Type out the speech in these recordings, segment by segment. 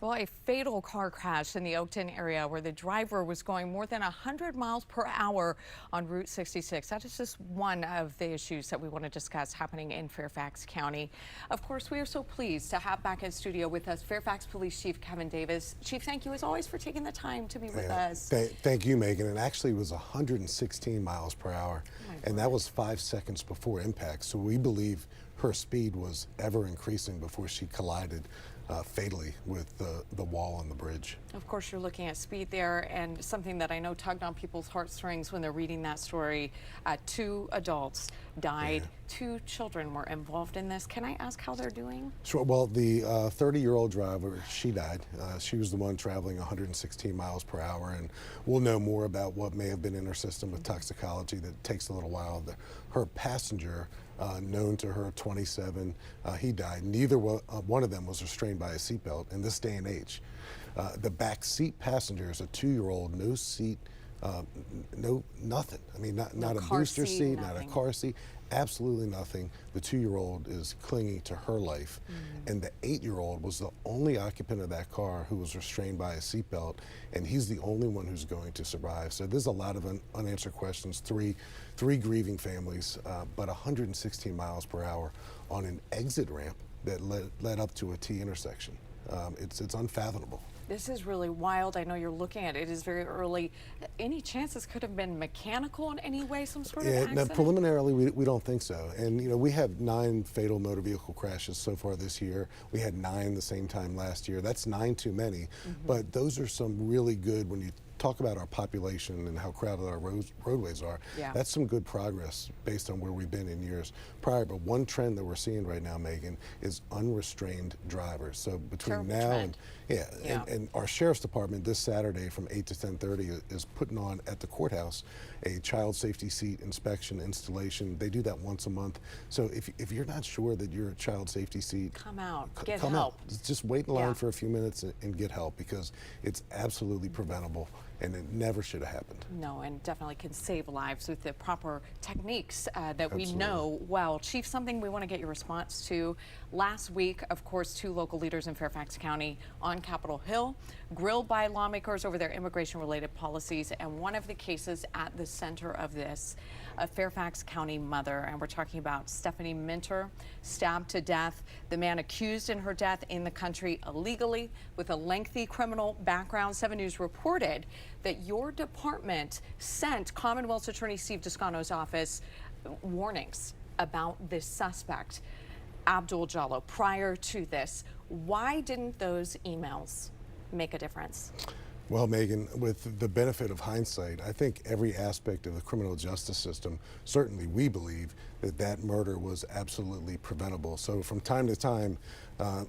Well, a fatal car crash in the Oakton area where the driver was going more than 100 miles per hour on Route 66. That is just one of the issues that we want to discuss happening in Fairfax County. Of course, we are so pleased to have back in studio with us Fairfax Police Chief Kevin Davis. Chief, thank you as always for taking the time to be with us. Thank you, Megan. And actually it was 116 miles per hour, and that was 5 seconds before impact. So we believe her speed was ever increasing before she collided fatally with the wall on the bridge. Of course, you're looking at speed there, and something that I know tugged on people's heartstrings when they're reading that story. 2 adults died. Yeah. 2 children were involved in this. Can I ask how they're doing? Sure. Well, the 30-year-old driver, she died. She was the one traveling 116 miles per hour, and we'll know more about what may have been in her system with toxicology. That takes a little while. Her passenger, known to her, 27, he died. Neither one of them was restrained by a seatbelt in this day and age. The back seat passenger is a 2-year-old, no seat, no nothing. I mean, not a booster seat, not a car seat, absolutely nothing. The 2-year-old is clinging to her life, and the 8-year-old was the only occupant of that car who was restrained by a seatbelt, and he's the only one who's going to survive. So there's a lot of unanswered questions. Three grieving families, but 116 miles per hour on an exit ramp that led up to a T intersection. It's unfathomable. This is really wild. I know you're looking at it. It is very early. Any chance this could have been mechanical in any way, some sort of accident? No, preliminarily, we don't think so. And, you know, we have 9 fatal motor vehicle crashes so far this year. We had 9 the same time last year. That's 9 too many. But those are some really good, when you talk about our population and how crowded our roadways are, that's some good progress based on where we've been in years prior. But one trend that we're seeing right now, Megan, is unrestrained drivers. So between now and our sheriff's department this Saturday from 8 to 10:30 is putting on at the courthouse a child safety seat inspection installation. They do that once a month. So if you're not sure that your child safety seat, come out, get come help. out. Just wait in line for a few minutes and get help, because it's absolutely preventable, and it never should have happened. No, and definitely can save lives with the proper techniques that we know well. Chief, something we want to get your response to. Last week, of course, 2 local leaders in Fairfax County on Capitol Hill grilled by lawmakers over their immigration-related policies, and one of the cases at the center of this, a Fairfax County mother, and we're talking about Stephanie Minter, stabbed to death, the man accused in her death in the country illegally with a lengthy criminal background. 7 News reported that your department sent Commonwealth's Attorney Steve Descano's office warnings about this suspect, Abdul Jallo, prior to this. Why didn't those emails make a difference? Well, Megan, with the benefit of hindsight, I think every aspect of the criminal justice system, certainly we believe that murder was absolutely preventable. So from time to time,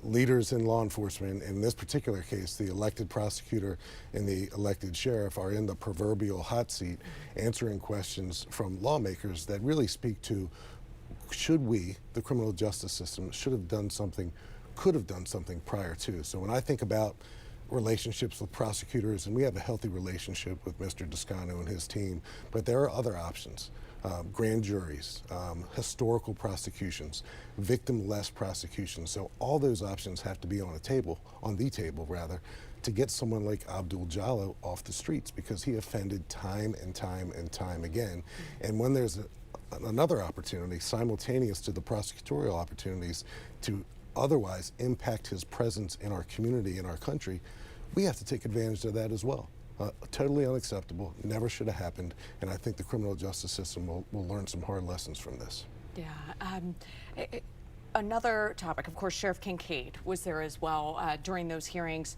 leaders in law enforcement, in this particular case, the elected prosecutor and the elected sheriff, are in the proverbial hot seat answering questions from lawmakers that really speak to, should we, the criminal justice system, should have done something, could have done something prior to. So when I think about relationships with prosecutors, and we have a healthy relationship with Mr. Descano and his team, but there are other options. Grand juries, historical prosecutions, victimless prosecutions. So all those options have to be on the table, to get someone like Abdul Jallo off the streets, because he offended time and time and time again. And when there's another opportunity simultaneous to the prosecutorial opportunities to otherwise impact his presence in our community, in our country, we have to take advantage of that as well. Totally unacceptable, never should have happened, and I think the criminal justice system will learn some hard lessons from this. Yeah. Another topic, of course, Sheriff Kincaid was there as well during those hearings.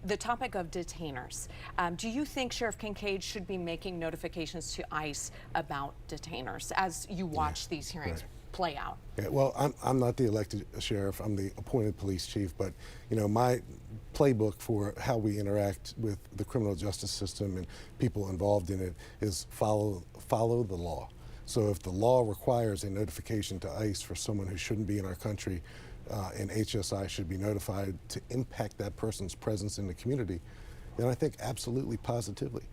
The topic of detainers. Do you think Sheriff Kincaid should be making notifications to ICE about detainers as you watch these hearings play out? Yeah, well, I'm not the elected sheriff, I'm the appointed police chief, but you know, my playbook for how we interact with the criminal justice system and people involved in it is follow the law. So if the law requires a notification to ICE for someone who shouldn't be in our country, and HSI should be notified to impact that person's presence in the community, then I think absolutely positively.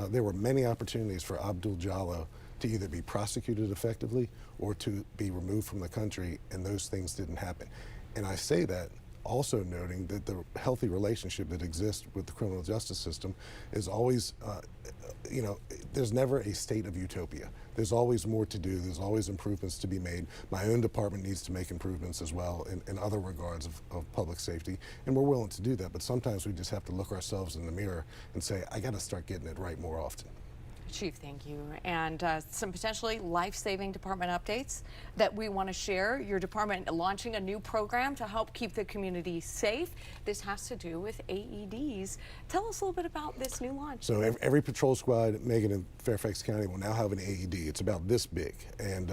There were many opportunities for Abdul Jallo to either be prosecuted effectively or to be removed from the country, and those things didn't happen. And I say that also noting that the healthy relationship that exists with the criminal justice system is always, you know, there's never a state of utopia. There's always more to do. There's always improvements to be made. My own department needs to make improvements as well in other regards of public safety, and we're willing to do that. But sometimes we just have to look ourselves in the mirror and say, I got to start getting it right more often. Chief, thank you. And some potentially life-saving department updates that we want to share. Your department launching a new program to help keep the community safe. This has to do with AEDs. Tell us a little bit about this new launch. So every patrol squad, Megan, in Fairfax County will now have an AED. It's about this big, and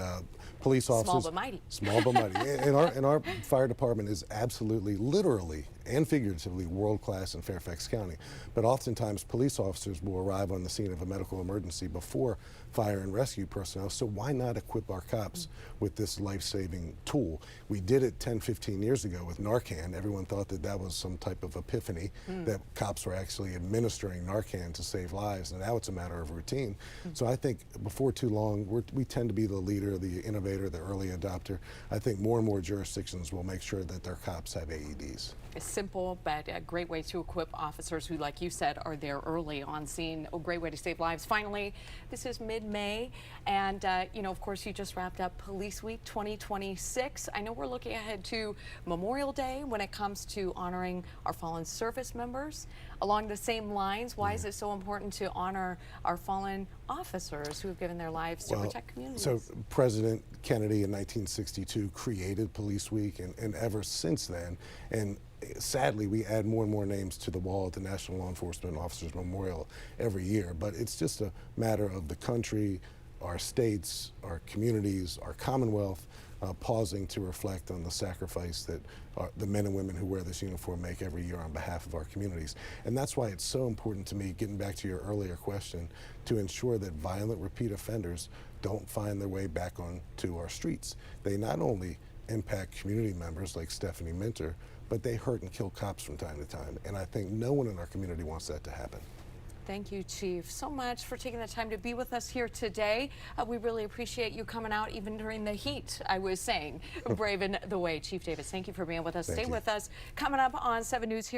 police officers. Small but mighty. Small but mighty. And our fire department is absolutely, literally, and figuratively world-class in Fairfax County. But oftentimes police officers will arrive on the scene of a medical emergency before fire and rescue personnel, so why not equip our cops with this life-saving tool? We did it 10, 15 years ago with Narcan. Everyone thought that that was some type of epiphany, that cops were actually administering Narcan to save lives, and now it's a matter of routine. So I think before too long, we tend to be the leader, the innovator, the early adopter. I think more and more jurisdictions will make sure that their cops have AEDs. A simple but a great way to equip officers who, like you said, are there early on scene. A great way to save lives. Finally, this is mid-May, and you know, of course, you just wrapped up Police Week 2026. I know we're looking ahead to Memorial Day when it comes to honoring our fallen service members. Along the same lines, why is it so important to honor our fallen officers who have given their lives to protect communities? So President Kennedy in 1962 created Police Week, and ever since then, and sadly, we add more and more names to the wall at the National Law Enforcement Officers Memorial every year, but it's just a matter of the country, our states, our communities, our Commonwealth, pausing to reflect on the sacrifice that the men and women who wear this uniform make every year on behalf of our communities. And that's why it's so important to me, getting back to your earlier question, to ensure that violent repeat offenders don't find their way back onto our streets. They not only impact community members like Stephanie Minter, but they hurt and kill cops from time to time. And I think no one in our community wants that to happen. Thank you, Chief, so much for taking the time to be with us here today. We really appreciate you coming out even during the heat, I was saying, braving the way. Chief Davis, thank you for being with us. Stay with us. Coming up on 7 News here.